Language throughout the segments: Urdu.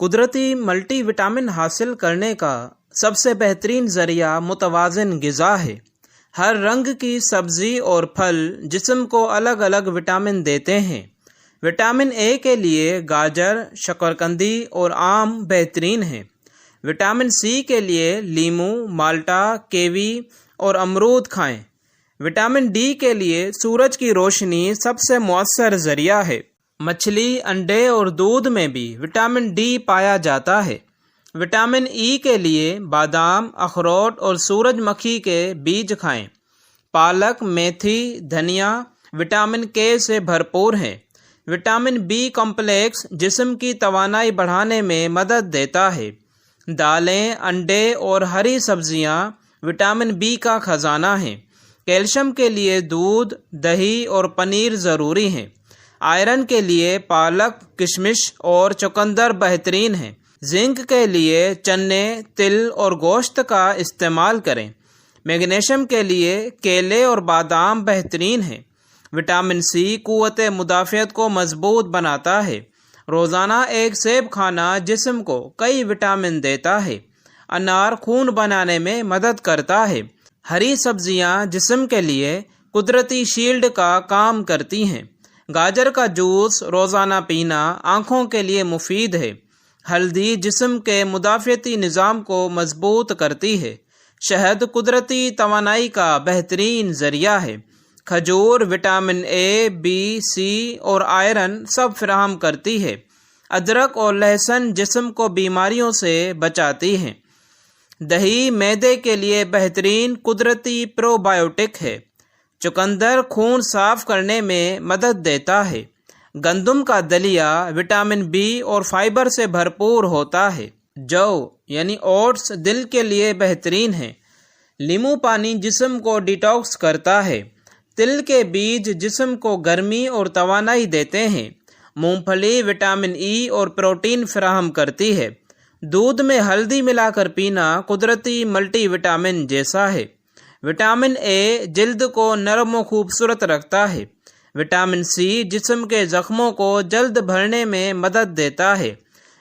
قدرتی ملٹی وٹامن حاصل کرنے کا سب سے بہترین ذریعہ متوازن غذا ہے۔ ہر رنگ کی سبزی اور پھل جسم کو الگ الگ وٹامن دیتے ہیں۔ وٹامن اے کے لیے گاجر، شکرقندی اور آم بہترین ہیں۔ وٹامن سی کے لیے لیموں، مالٹا، کیوی اور امرود کھائیں۔ وٹامن ڈی کے لیے سورج کی روشنی سب سے مؤثر ذریعہ ہے۔ مچھلی، انڈے اور دودھ میں بھی وٹامن ڈی پایا جاتا ہے۔ وٹامن ای کے لیے بادام، اخروٹ اور سورج مکھی کے بیج کھائیں۔ پالک، میتھی، دھنیا وٹامن کے سے بھرپور ہیں۔ وٹامن بی کمپلیکس جسم کی توانائی بڑھانے میں مدد دیتا ہے۔ دالیں، انڈے اور ہری سبزیاں وٹامن بی کا خزانہ ہیں۔ کیلشیم کے لیے دودھ، دہی اور پنیر ضروری ہیں۔ آئرن کے لیے پالک، کشمش اور چقندر بہترین ہیں۔ زنک کے لیے چنے، تل اور گوشت کا استعمال کریں۔ میگنیشیم کے لیے کیلے اور بادام بہترین ہیں۔ وٹامن سی قوت مدافعت کو مضبوط بناتا ہے۔ روزانہ ایک سیب کھانا جسم کو کئی وٹامن دیتا ہے۔ انار خون بنانے میں مدد کرتا ہے۔ ہری سبزیاں جسم کے لیے قدرتی شیلڈ کا کام کرتی ہیں۔ گاجر کا جوس روزانہ پینا آنکھوں کے لیے مفید ہے۔ ہلدی جسم کے مدافعتی نظام کو مضبوط کرتی ہے۔ شہد قدرتی توانائی کا بہترین ذریعہ ہے۔ کھجور وٹامن اے، بی، سی اور آئرن سب فراہم کرتی ہے۔ ادرک اور لہسن جسم کو بیماریوں سے بچاتی ہیں۔ دہی معدے کے لیے بہترین قدرتی پرو بایوٹک ہے۔ چقندر خون صاف کرنے میں مدد دیتا ہے۔ گندم کا دلیا وٹامن بی اور فائبر سے بھرپور ہوتا ہے۔ جو یعنی اوٹس دل کے لیے بہترین ہے۔ لیموں پانی جسم کو ڈیٹاکس کرتا ہے۔ تل کے بیج جسم کو گرمی اور توانائی دیتے ہیں۔ مونگ پھلی وٹامن ای اور پروٹین فراہم کرتی ہے۔ دودھ میں ہلدی ملا کر پینا قدرتی ملٹی وٹامن جیسا ہے۔ وٹامن اے جلد کو نرم و خوبصورت رکھتا ہے۔ وٹامن سی جسم کے زخموں کو جلد بھرنے میں مدد دیتا ہے۔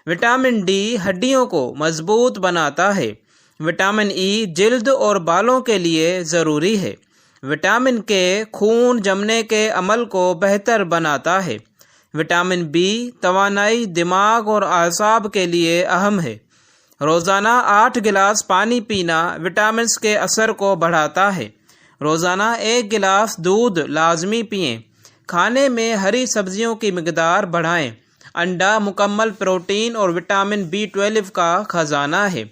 وٹامن ڈی ہڈیوں کو مضبوط بناتا ہے۔ وٹامن ای جلد اور بالوں کے لیے ضروری ہے۔ وٹامن کے خون جمنے کے عمل کو بہتر بناتا ہے۔ وٹامن بی توانائی، دماغ اور اعصاب کے لیے اہم ہے۔ روزانہ 8 گلاس پانی پینا وٹامنز کے اثر کو بڑھاتا ہے۔ روزانہ 1 گلاس دودھ لازمی پئیں۔ کھانے میں ہری سبزیوں کی مقدار بڑھائیں۔ انڈا مکمل پروٹین اور وٹامن B12 کا خزانہ ہے۔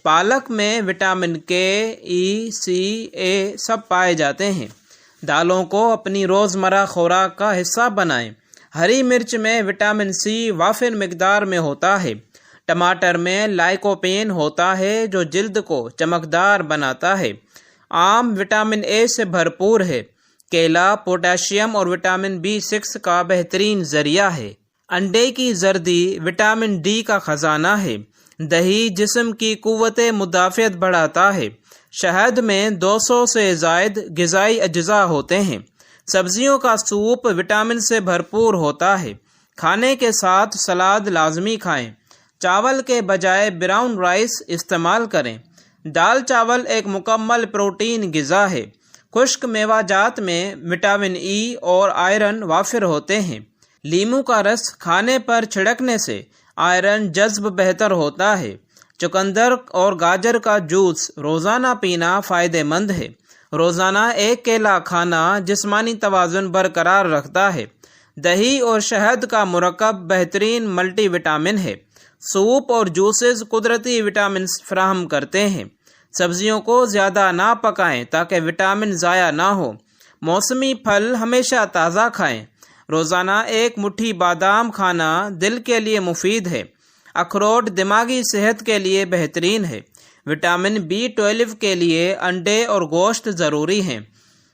پالک میں وٹامن کے، ای، سی، اے سب پائے جاتے ہیں۔ دالوں کو اپنی روزمرہ خوراک کا حصہ بنائیں۔ ہری مرچ میں وٹامن سی وافر مقدار میں ہوتا ہے۔ ٹماٹر میں لائکوپین ہوتا ہے جو جلد کو چمکدار بناتا ہے۔ آم وٹامن اے سے بھرپور ہے۔ کیلا پوٹاشیم اور وٹامن B6 کا بہترین ذریعہ ہے۔ انڈے کی زردی وٹامن ڈی کا خزانہ ہے۔ دہی جسم کی قوت مدافعت بڑھاتا ہے۔ شہد میں 200 سے زائد غذائی اجزاء ہوتے ہیں۔ سبزیوں کا سوپ وٹامن سے بھرپور ہوتا ہے۔ کھانے کے ساتھ سلاد لازمی کھائیں۔ چاول کے بجائے براؤن رائس استعمال کریں۔ دال چاول ایک مکمل پروٹین غذا ہے۔ خشک میوہ جات میں وٹامن ای اور آئرن وافر ہوتے ہیں۔ لیموں کا رس کھانے پر چھڑکنے سے آئرن جذب بہتر ہوتا ہے۔ چقندر اور گاجر کا جوس روزانہ پینا فائدہ مند ہے۔ روزانہ 1 کیلا کھانا جسمانی توازن برقرار رکھتا ہے۔ دہی اور شہد کا مرکب بہترین ملٹی وٹامن ہے۔ سوپ اور جوسز قدرتی وٹامنز فراہم کرتے ہیں۔ سبزیوں کو زیادہ نہ پکائیں تاکہ وٹامن ضائع نہ ہو۔ موسمی پھل ہمیشہ تازہ کھائیں۔ روزانہ 1 مٹھی بادام کھانا دل کے لیے مفید ہے۔ اخروٹ دماغی صحت کے لیے بہترین ہے۔ وٹامن B12 کے لیے انڈے اور گوشت ضروری ہیں۔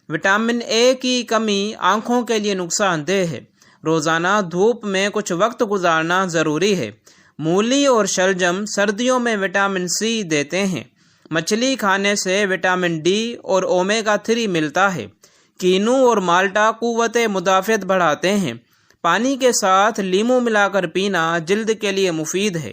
وٹامن اے کی کمی آنکھوں کے لیے نقصان دہ ہے۔ روزانہ دھوپ میں کچھ وقت گزارنا ضروری ہے۔ مولی اور شلجم سردیوں میں وٹامن سی دیتے ہیں۔ مچھلی کھانے سے وٹامن ڈی اور اومیگا 3 ملتا ہے۔ کینو اور مالٹا قوت مدافعت بڑھاتے ہیں۔ پانی کے ساتھ لیموں ملا کر پینا جلد کے لیے مفید ہے۔